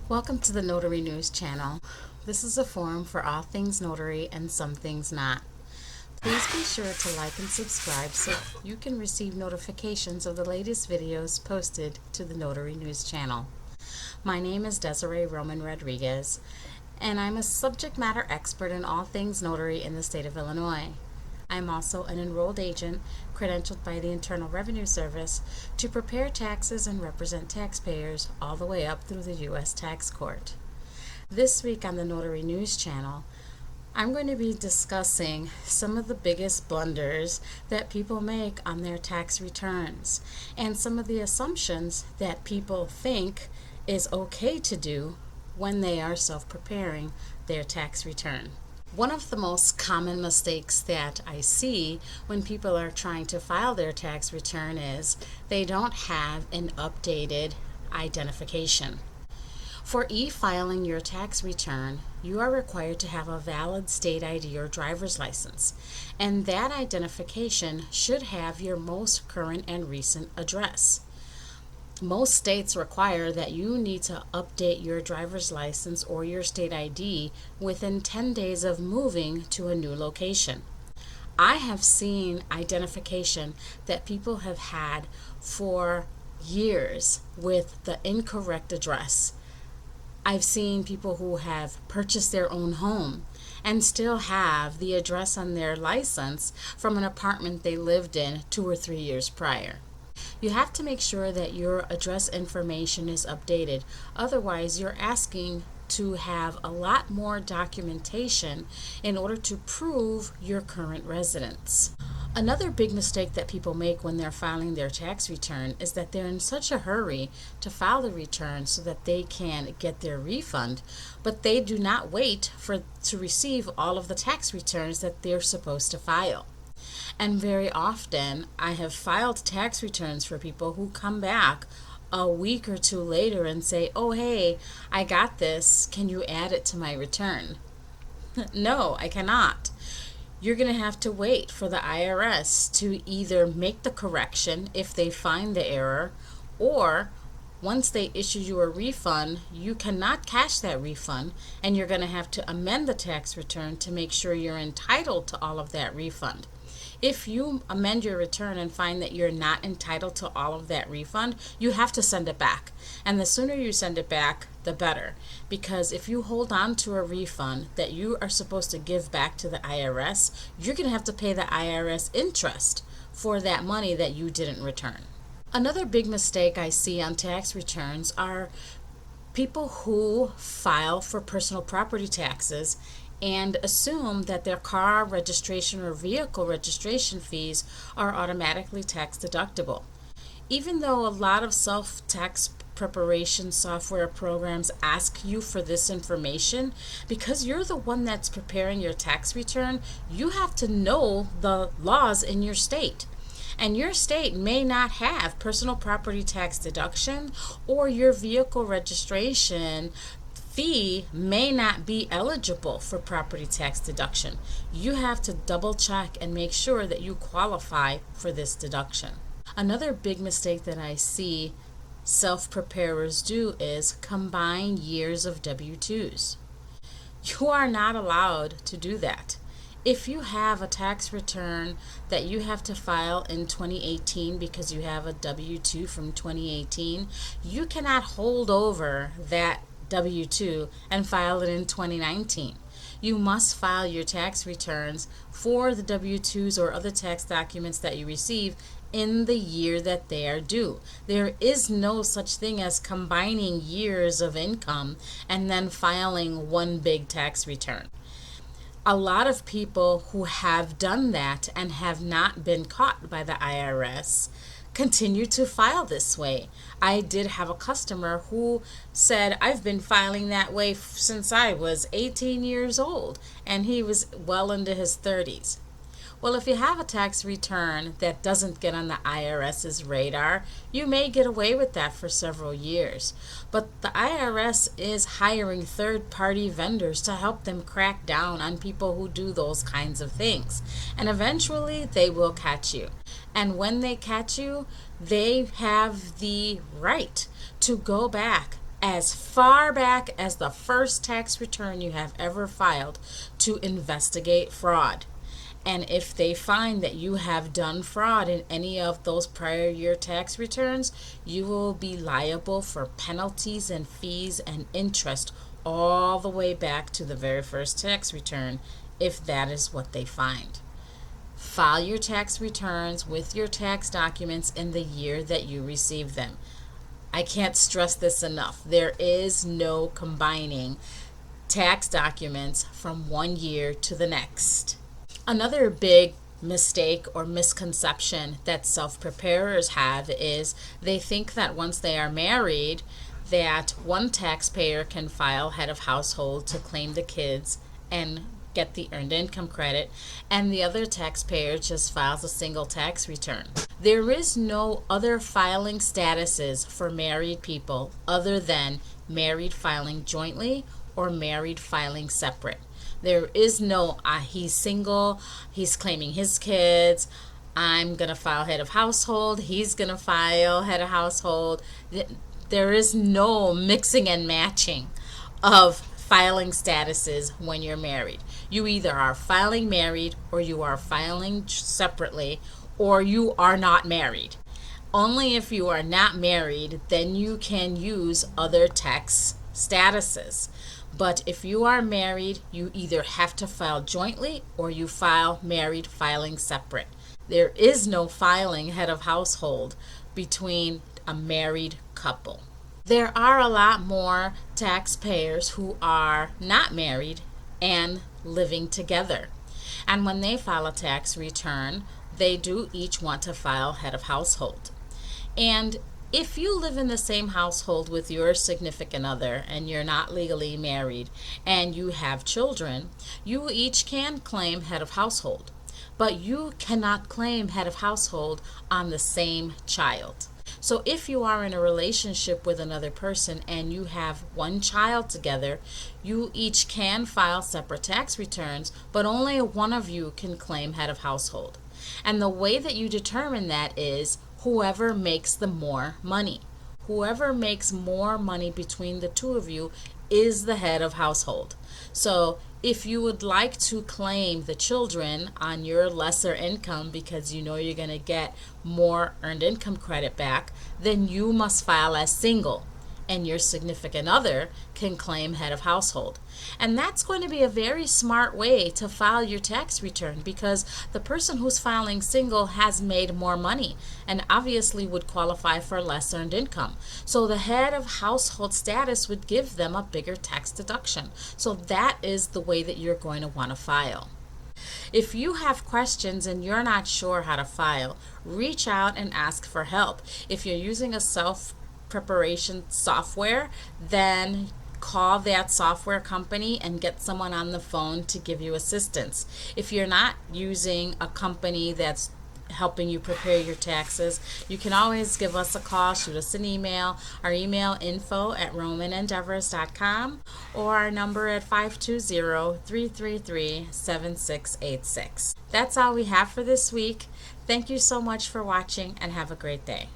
Welcome to the Notary News channel. This is a forum for all things notary and some things not. Please be sure to like and subscribe so you can receive notifications of the latest videos posted to the Notary News channel. My name is Desiree Roman Rodriguez, and I'm a subject matter expert in all things notary in the state of Illinois. I'm also an enrolled agent credentialed by the Internal Revenue Service to prepare taxes and represent taxpayers all the way up through the U.S. Tax Court. This week on the Notary News channel, I'm going to be discussing some of the biggest blunders that people make on their tax returns and some of the assumptions that people think is okay to do when they are self-preparing their tax return. One of the most common mistakes that I see when people are trying to file their tax return is they don't have an updated identification. For e-filing your tax return, you are required to have a valid state ID or driver's license, and that identification should have your most current and recent address. Most states require that you need to update your driver's license or your state ID within 10 days of moving to a new location. I have seen identification that people have had for years with the incorrect address. I've seen people who have purchased their own home and still have the address on their license from an apartment they lived in 2 or 3 years prior. You have to make sure that your address information is updated. Otherwise, you're asking to have a lot more documentation in order to prove your current residence. Another big mistake that people make when they're filing their tax return is that they're in such a hurry to file the return so that they can get their refund, but they do not wait to receive all of the tax returns that they're supposed to file. And very often, I have filed tax returns for people who come back a week or two later and say, "Oh, hey, I got this. Can you add it to my return?" No, I cannot. You're going to have to wait for the IRS to either make the correction if they find the error, or once they issue you a refund, you cannot cash that refund, and you're going to have to amend the tax return to make sure you're entitled to all of that refund. If you amend your return and find that you're not entitled to all of that refund, you have to send it back. And the sooner you send it back, the better. Because if you hold on to a refund that you are supposed to give back to the IRS, you're going to have to pay the IRS interest for that money that you didn't return. Another big mistake I see on tax returns are people who file for personal property taxes and assume that their car registration or vehicle registration fees are automatically tax deductible. Even though a lot of self-tax preparation software programs ask you for this information, because you're the one that's preparing your tax return, you have to know the laws in your state. And your state may not have personal property tax deduction, or your vehicle registration fee may not be eligible for property tax deduction. You have to double check and make sure that you qualify for this deduction. Another big mistake that I see self-preparers do is combine years of W-2s. You are not allowed to do that. If you have a tax return that you have to file in 2018 because you have a W-2 from 2018, you cannot hold over that W-2 and file it in 2019. You must file your tax returns for the W-2s or other tax documents that you receive in the year that they are due. There is no such thing as combining years of income and then filing one big tax return. A lot of people who have done that and have not been caught by the IRS continue to file this way. I did have a customer who said, "I've been filing that way since I was 18 years old," and he was well into his 30s. Well, if you have a tax return that doesn't get on the IRS's radar, you may get away with that for several years. But the IRS is hiring third-party vendors to help them crack down on people who do those kinds of things. And eventually, they will catch you. And when they catch you, they have the right to go back as far back as the first tax return you have ever filed to investigate fraud. And if they find that you have done fraud in any of those prior year tax returns, you will be liable for penalties and fees and interest all the way back to the very first tax return if that is what they find. File your tax returns with your tax documents in the year that you receive them. I can't stress this enough. There is no combining tax documents from one year to the next. Another big mistake or misconception that self-preparers have is they think that once they are married, that one taxpayer can file head of household to claim the kids and get the earned income credit, and the other taxpayer just files a single tax return. There is no other filing statuses for married people other than married filing jointly or married filing separate. There is no he's single, he's claiming his kids, I'm going to file head of household, he's going to file head of household. There is no mixing and matching of filing statuses when you're married. You either are filing married or you are filing separately or you are not married. Only if you are not married, then you can use other tax statuses. But if you are married, you either have to file jointly or you file married filing separate. There is no filing head of household between a married couple. There are a lot more taxpayers who are not married and living together. And when they file a tax return, they do each want to file head of household. And if you live in the same household with your significant other and you're not legally married and you have children, you each can claim head of household. But you cannot claim head of household on the same child. So if you are in a relationship with another person and you have one child together, you each can file separate tax returns, but only one of you can claim head of household. And the way that you determine that is whoever makes the more money. Whoever makes more money between the two of you is the head of household. So if you would like to claim the children on your lesser income because you know you're going to get more earned income credit back, then you must file as single, and your significant other can claim head of household. And that's going to be a very smart way to file your tax return because the person who's filing single has made more money and obviously would qualify for less earned income. So the head of household status would give them a bigger tax deduction. So that is the way that you're going to want to file. If you have questions and you're not sure how to file, reach out and ask for help. If you're using a self-preparation software, then call that software company and get someone on the phone to give you assistance. If you're not using a company that's helping you prepare your taxes, you can always give us a call, shoot us an email. Our email info@romanendeavors.com or our number at 520-333-7686. That's all we have for this week. Thank you so much for watching and have a great day.